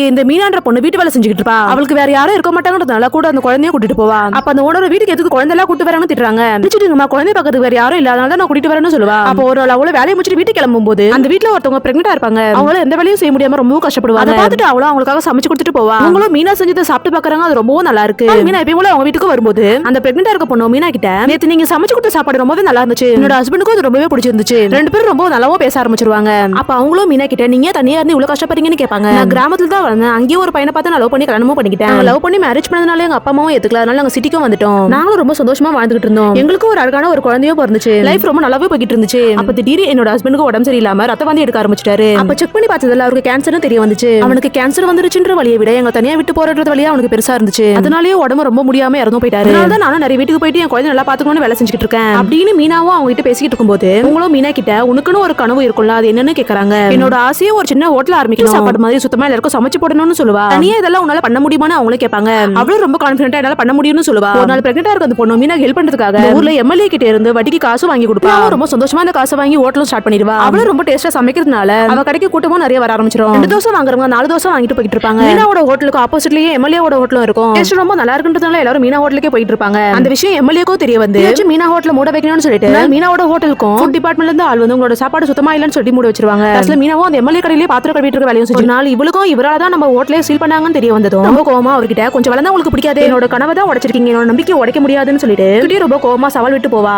இந்த மீனான்ற பொண்ணு வீட்டு வேலை செஞ்சுக்கிட்டு இருப்பா. அவளுக்கு வேற யாரும் இருக்க மாட்டாங்கன்றதுனால கூட அந்த குழந்தைய கூட்டிட்டு போவா. அப்ப அந்த ஓனர வீட்டுக்கு எதுக்கு குழந்தை எல்லாம் கூட்டு வரேன்னு திட்டுறாங்க. முடிச்சுட்டுங்கம்மா, குழந்தை பக்கத்துக்கு வேற யாரும் இல்லாதனால நான் கூட்டிட்டு வரேன்னு சொல்லுவா. அப்போ ஒரு அவள வேலையை முடிச்சுட்டு வீட்டுக்கு கிளம்பும் போது அந்த வீட்டுல ஒருத்தவங்க பிரெக்னெண்டா இருப்பாங்க. அவங்கள எந்த வேலையும் செய்ய முடியாம ரொம்ப கஷ்டப்படுவாங்க. அதை பார்த்துட்டு அவளும் அவங்களுக்காக சமைச்சு கொடுத்துட்டு போவா. அவங்களும் மீனா செஞ்சதை சாப்பிட்டு பாக்குறாங்க. அது ரொம்பவும் நல்லா இருக்கு. மீனா எப்பயும் போல அவங்க வீட்டுக்கு வரும்போது அந்த பிரெக்னெண்டா இருக்க பொண்ணு மீனா கிட்ட, நேத்து நீங்க சமைச்சு கொடுத்த சாப்பாடு ரொம்பவே நல்லா இருந்துச்சு, என்னோட ஹஸ்பண்டுக்கும் அது ரொம்பவே பிடிச்சிருந்துச்சு, ரெண்டு பேரும் ரொம்ப நல்லாவும் பேச ஆரம்பிச்சிருவாங்க. அப்ப அவங்களும் மீனா கிட்ட, நீங்க தனியா இருந்து இவ்வளவு கஷ்டப்படுறீங்கன்னு கேட்பாங்க. நான் கிராமத்துல தான் வளர்ந்தேன், அங்கேயே ஒரு பையனை பார்த்து நான் லவ் பண்ணி கல்யாணமும் பண்ணிக்கிட்டேன். லவ் பண்ணி மேரேஜ் பண்ணதுனால எங்க அப்பா அம்மாவும் ஏத்துக்கல, அதனால நாங்க சிட்டிக்கும் வந்துட்டோம். நாங்களும் ரொம்ப சந்தோஷமா வாழ்ந்துட்டு இருந்தோம். எங்களுக்கும் ஒரு அழகான ஒரு குழந்தையும் பிறந்துச்சு. லைஃப் ரொம்ப நல்லாவே போயிட்டு இருந்துச்சு. அப்ப திடீர்னு என்னோட ஹஸ்பண்டுக்கு உடம்பு சரியில்லாம ரத்த வாந்தி எடுக்க ஆரம்பிச்சிட்டாரு. அப்ப செக் பண்ணி பார்த்ததுல அவருக்கு கேன்சர்னு தெரிய வந்துச்சு. அவனுக்கு கேன்சர் வந்துருச்சுன்ற வழியை விட எங்க தனியா விட்டு போறது வழியா அவனுக்கு பெருசா இருந்துச்சு. அதனாலயே உடம்பு ரொம்ப முடியாம இறந்து போயிட்டாரு. அதனால நானும் நிறைய வீட்டுக்கு போயிட்டு என் குழந்தை நல்லா பாத்துக்கணும்னு வேலை செஞ்சுட்டு இருக்கேன் அப்படின்னு மீனாவும் அவங்க கிட்ட பேசிட்டு இருக்கும்போது, உங்களும் மீனா கிட்ட உனக்குன்னு ஒரு கனவு இருக்கும்ல, அது என்னன்னு கேக்குறாங்க. என்னோட ஆசையே ஒரு சின்ன ஹோட்டல் ஆரம்பிக்கணும், சாப்பாடு மாதிரி சுத்தமா எல்லாருக்கும் சமைச்சு போடணும்னு சொல்லுவா. தனியா இதெல்லாம் உன்னால பண்ண முடியுமான்னு அவங்களே கேட்பாங்க. அவளும் ரொம்ப கான்ஃபிடென்ட்டா என்னால பண்ண முடியும்னு சொல்லுவா. ஒரு நாள் பிரெக்னெண்டா இருக்க அந்த பொண்ணு மீனா ஹெல்ப் பண்றதுக்காக ஊர்ல எம்எல்ஏ கிட்ட இருந்து வட்டிக்கு காசு வாங்கி கொடுப்பா. ரொம்ப சந்தோஷமா அந்த காசை வாங்கி ஹோட்டலும் ஸ்டார்ட் பண்ணிடுவா. அவளும் ரொம்ப டேஸ்டா சமைக்கிறதுனால அவ கடைக்கு கூட்டமும் நிறைய வர ஆரம்பிச்சிடும். 2 தோசை வாங்குறவங்க 4 தோசை வாங்கிட்டு போயிட்டு இருப்பாங்க. மீனாவோட ஹோட்டலுக்கு ஆப்போசிட்லயே எம்எல்ஏவோட ஹோட்டலும் இருக்கும். டேஸ்ட் ரொம்ப நல்லா இருக்குன்றதுனால எல்லாரும் மீனா ஹோட்டலுக்கே போயிட்டு இருப்பாங்க. அந்த விஷயம் எம்எல்ஏக்கும் தெரிய வந்து மீனா ஹோட்டல மூட வைக்கணும்னு சொல்லிட்டு மீனாவோட ஹோட்டலுக்கும் ஃபுட் டிபார்ட்மெண்ட்ல இருந்து ஆள் வந்து உங்களோட சாப்பாடு சுத்தமா இல்லன்னு சொல்லி மூட வச்சிருவாங்க. அசல மீனாவும் அந்த எம்எல்ஏ கடையிலே பாத்திரம் கழுவிட்டு இருக்க வேலையும் செஞ்சு நாள் இவளுக்கும் இவரால தான் நம்ம ஹோட்டலே சீல் பண்ணாங்கன்னு தெரிய வந்ததும் ரொம்ப கோவமா அவர்கிட்ட, கொஞ்சம் வளர்ந்தா உங்களுக்கு பிடிக்காது, என்னோட கனவை தான் உடைச்சிருக்கீங்க, என்னோட நம்பிக்கை உடைக்க முடியாதுன்னு சொல்லிட்டு ரொம்ப கோவமா சவால் விட்டு போவா.